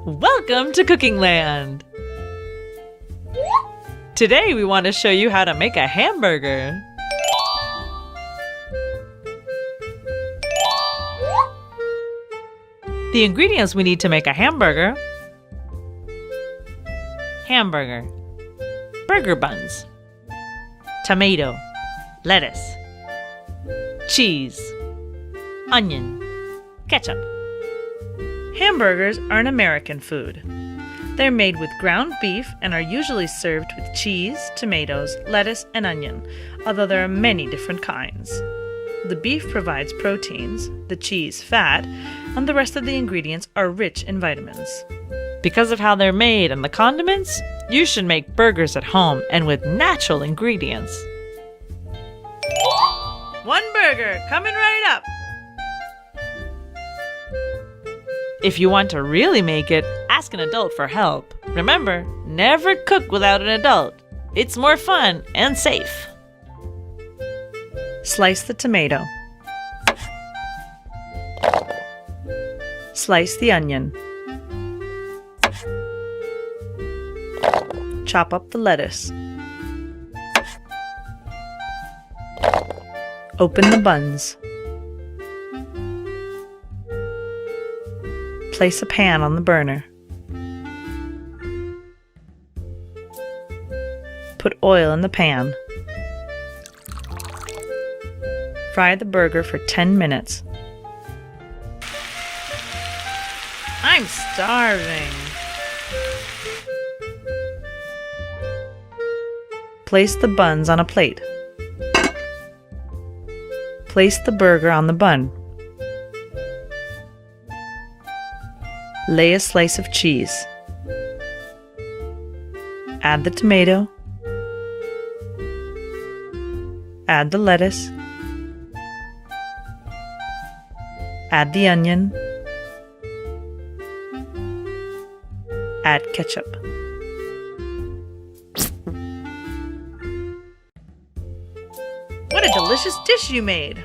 Welcome to Cooking Land! Today we want to show you how to make a hamburger. The ingredients we need to make a hamburger: hamburger, burger buns, tomato, lettuce, cheese, onion, ketchup. Hamburgers are an American food. They're made with ground beef and are usually served with cheese, tomatoes, lettuce, and onion, although there are many different kinds. The beef provides proteins, the cheese fat, and the rest of the ingredients are rich in vitamins. Because of how they're made and the condiments, you should make burgers at home and with natural ingredients. One burger coming right up! If you want to really make it, ask an adult for help. Remember, never cook without an adult. It's more fun and safe. Slice the tomato. Slice the onion. Chop up the lettuce. Open the buns. Place a pan on the burner. Put oil in the pan. Fry the burger for 10 minutes. I'm starving. Place the buns on a plate. Place the burger on the bun. Lay a slice of cheese. Add the tomato. Add the lettuce. Add the onion. Add ketchup. What a delicious dish you made!